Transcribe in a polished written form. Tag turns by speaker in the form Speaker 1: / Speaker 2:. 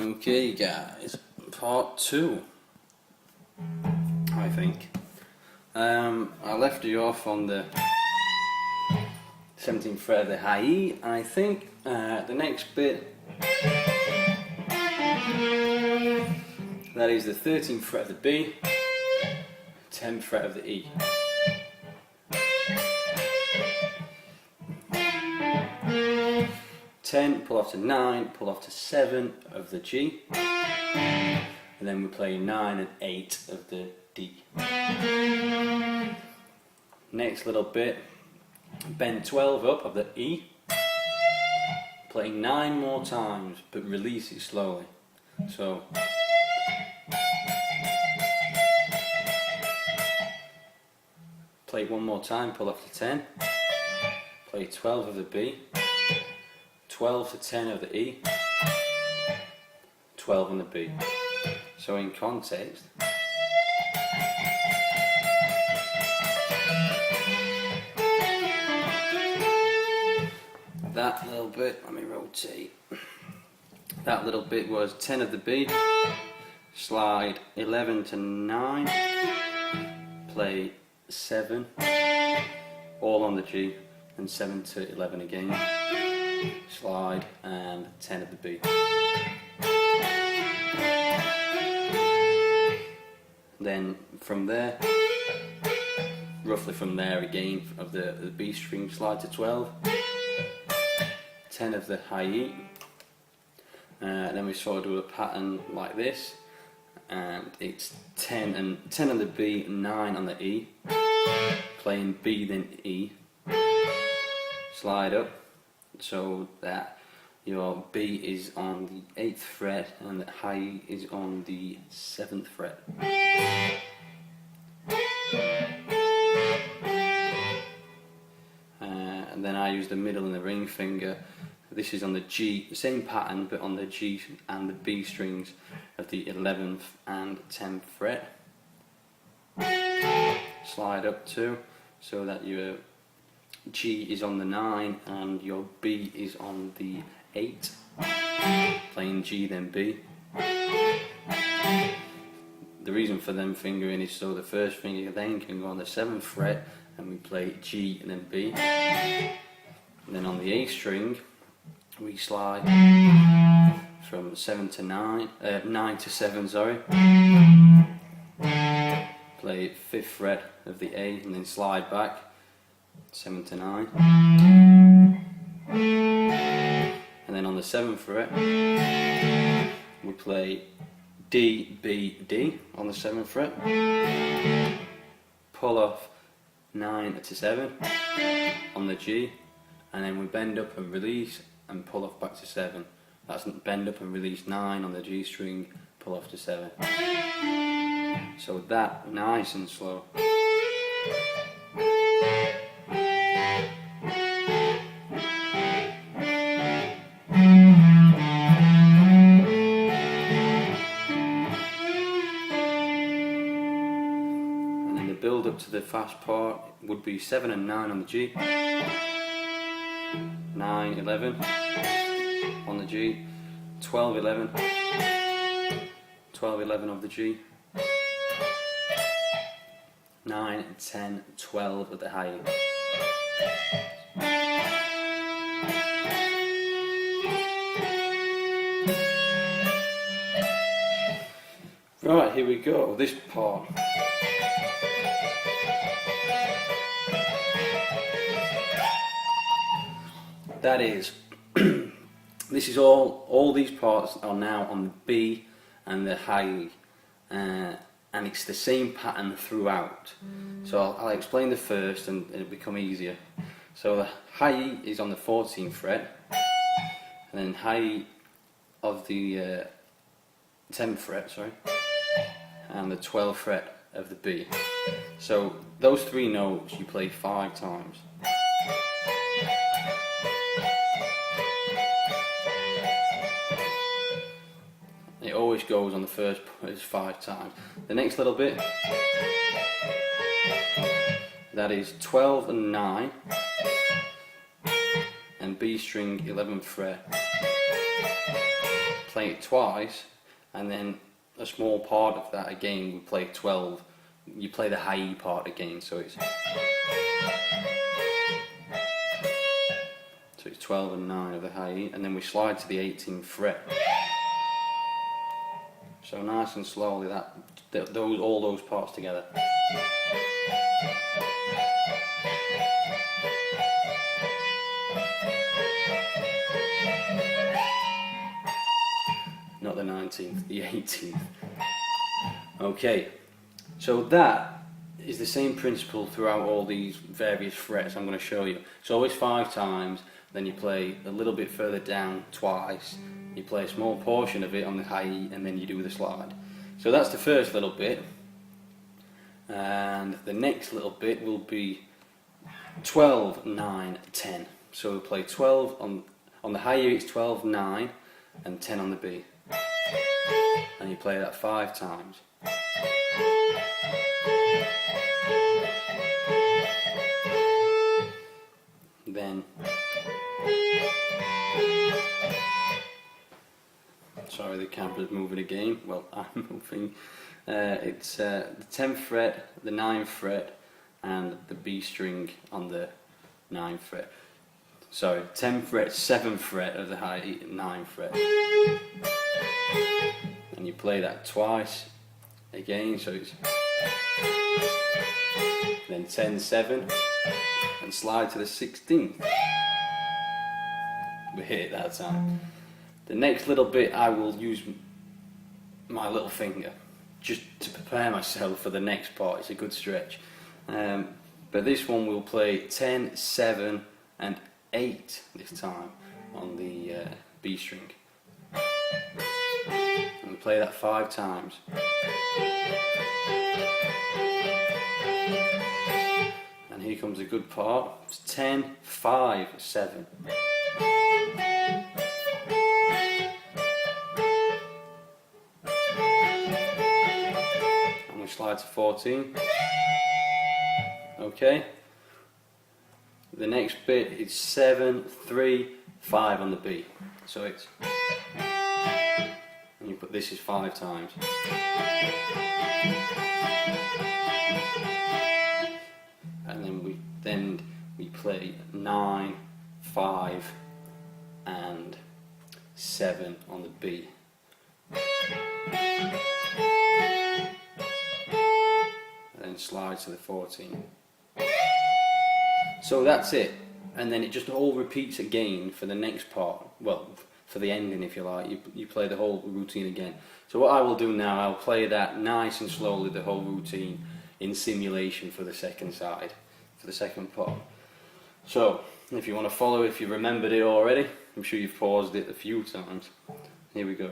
Speaker 1: Okay guys, part 2, I think. I left you off on the 17th fret of the high E. I think the next bit, that is the 13th fret of the B, 10th fret of the E. Pull off to 9, pull off to 7 of the G, and then we play 9 and 8 of the D. Next little bit, bend 12 up of the E, play 9 more times but release it slowly. So play it one more time, pull off to 10, play 12 of the B, 12 to 10 of the E, 12 on the B. So in context, that little bit, let me rotate, that little bit was 10 of the B, slide 11 to 9, play 7, all on the G, and 7 to 11 again, slide, and 10 of the B. Then from there, roughly from there again, of the B string, slide to 12, 10 of the high E, and then we sort of do a pattern like this, and it's 10 on the B, 9 on the E, playing B then E, slide up, so that your B is on the 8th fret and the high E is on the 7th fret. And then I use the middle and the ring finger. This is on the G, same pattern but on the G and the B strings of the 11th and 10th fret. Slide up too, so that your G is on the 9 and your B is on the 8, playing G then B. The reason for them fingering is so the first finger then can go on the 7th fret and we play G and then B. And then on the A string we slide from 7 to 9, 9 to 7, sorry. Play 5th fret of the A and then slide back 7 to 9, and then on the 7th fret we play D, B, D on the 7th fret, pull off 9 to 7 on the G, and then we bend up and release and pull off back to 7. That's bend up and release 9 on the G string, pull off to 7. So that nice and slow. Build up to the fast part would be 7 and 9 on the G, 9, 11 on the G, 12, 11, 12, 11 of the G, 9, 10, 12 at the high E. Right, here we go, this part. That is, this is all these parts are now on the B and the high E, and it's the same pattern throughout. So I'll explain the first and it'll become easier. So the high E is on the 14th fret, and then high E of the 10th fret, sorry, and the 12th fret of the B. So those 3 notes you play 5 times. It always goes on the first 5 times. The next little bit, that is 12 and 9, and B string 11th fret, play it twice, and then a small part of that again we play 12. You play the high E part again, so it's 12 and 9 of the high E, and then we slide to the 18th fret. So nice and slowly, all those parts together. Not the 19th, the 18th. Okay, so that is the same principle throughout all these various frets I'm going to show you. It's always 5 times, then you play a little bit further down twice, you play a small portion of it on the high E, and then you do the slide. So that's the first little bit, and the next little bit will be 12, 9, 10. So we'll play 12 on the high E, it's 12, 9, and 10 on the B. And you play that 5 times. Then, sorry, the camera's moving again. Well, I'm moving. It's the 10th fret, the 9th fret, and the B string on the 9th fret. Sorry, 10th fret, 7th fret of the high E, 9th fret. And you play that twice again, so it's then 10, 7, and slide to the 16th. We hit it that time. The next little bit I will use my little finger just to prepare myself for the next part. It's a good stretch. But this one we'll play 10, 7 and 8 this time on the B string. And we play that 5 times. And here comes a good part. It's 10, 5, 7. And we slide to 14. Okay. The next bit is 7, 3, 5 on the B. So it's, and you put this is 5 times. And then we play 9, 5 and 7 on the B. And then slide to the 14. So that's it, and then it just all repeats again for the next part. Well, for the ending, if you like, you play the whole routine again. So what I will do now, I'll play that nice and slowly, the whole routine, in simulation for the second side, for the second part. So, if you want to follow, if you remembered it already, I'm sure you've paused it a few times. Here we go.